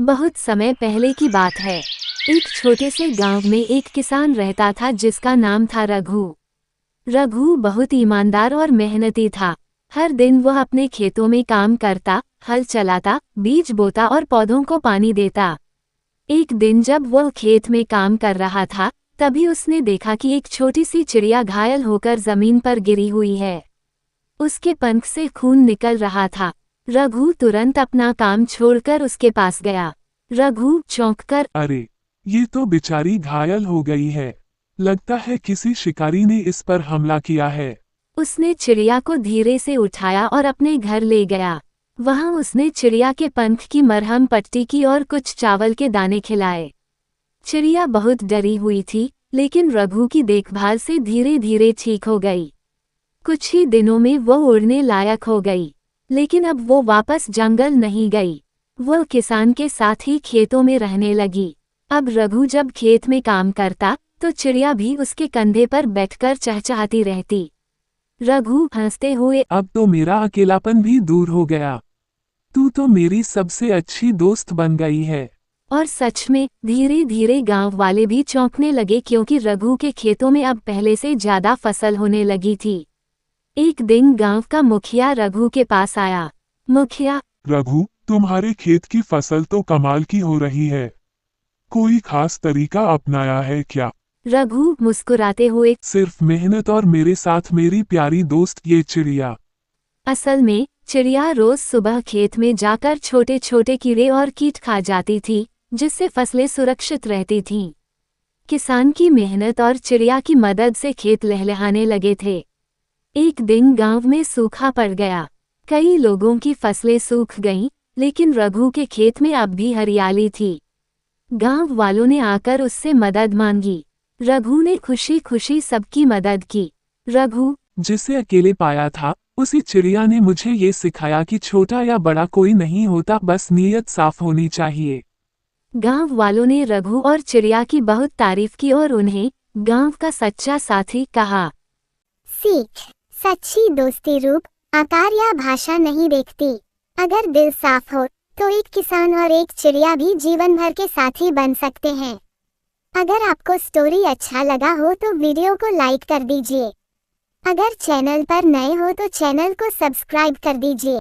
बहुत समय पहले की बात है। एक छोटे से गांव में एक किसान रहता था जिसका नाम था रघु। रघु बहुत ईमानदार और मेहनती था। हर दिन वह अपने खेतों में काम करता, हल चलाता, बीज बोता और पौधों को पानी देता। एक दिन जब वह खेत में काम कर रहा था, तभी उसने देखा कि एक छोटी सी चिड़िया घायल होकर जमीन पर गिरी हुई है। उसके पंख से खून निकल रहा था। रघु तुरंत अपना काम छोड़कर उसके पास गया। रघु चौंककर, अरे, ये तो बेचारी घायल हो गई है। लगता है किसी शिकारी ने इस पर हमला किया है। उसने चिड़िया को धीरे से उठाया और अपने घर ले गया। वहां उसने चिड़िया के पंख की मरहम पट्टी की और कुछ चावल के दाने खिलाए। चिड़िया बहुत डरी हुई थी, लेकिन रघु की देखभाल से धीरे धीरे ठीक हो गई। कुछ ही दिनों में वह उड़ने लायक हो गई, लेकिन अब वो वापस जंगल नहीं गई। वह किसान के साथ ही खेतों में रहने लगी। अब रघु जब खेत में काम करता, तो चिड़िया भी उसके कंधे पर बैठकर चहचहाती रहती। रघु हंसते हुए, अब तो मेरा अकेलापन भी दूर हो गया। तू तो मेरी सबसे अच्छी दोस्त बन गई है। और सच में धीरे धीरे गांव वाले भी चौंकने लगे, क्योंकि रघु के खेतों में अब पहले से ज्यादा फसल होने लगी थी। एक दिन गांव का मुखिया रघु के पास आया। मुखिया, रघु, तुम्हारे खेत की फसल तो कमाल की हो रही है। कोई खास तरीका अपनाया है क्या? रघु मुस्कुराते हुए, सिर्फ मेहनत और मेरे साथ मेरी प्यारी दोस्त ये चिड़िया। असल में चिड़िया रोज सुबह खेत में जाकर छोटे छोटे कीड़े और कीट खा जाती थी, जिससे फसलें सुरक्षित रहती थीं। किसान की मेहनत और चिड़िया की मदद से खेत लहलहाने लगे थे। एक दिन गांव में सूखा पड़ गया। कई लोगों की फसलें सूख गईं, लेकिन रघु के खेत में अब भी हरियाली थी। गांव वालों ने आकर उससे मदद मांगी। रघु ने खुशी खुशी सबकी मदद की। रघु, जिसे अकेले पाया था, उसी चिड़िया ने मुझे ये सिखाया कि छोटा या बड़ा कोई नहीं होता, बस नीयत साफ होनी चाहिए। गांव वालों ने रघु और चिड़िया की बहुत तारीफ की और उन्हें गांव का सच्चा साथी कहा। सीख, सच्ची दोस्ती रूप, आकार या भाषा नहीं देखती। अगर दिल साफ हो, तो एक किसान और एक चिड़िया भी जीवन भर के साथी बन सकते हैं। अगर आपको स्टोरी अच्छा लगा हो तो वीडियो को लाइक कर दीजिए। अगर चैनल पर नए हो तो चैनल को सब्सक्राइब कर दीजिए।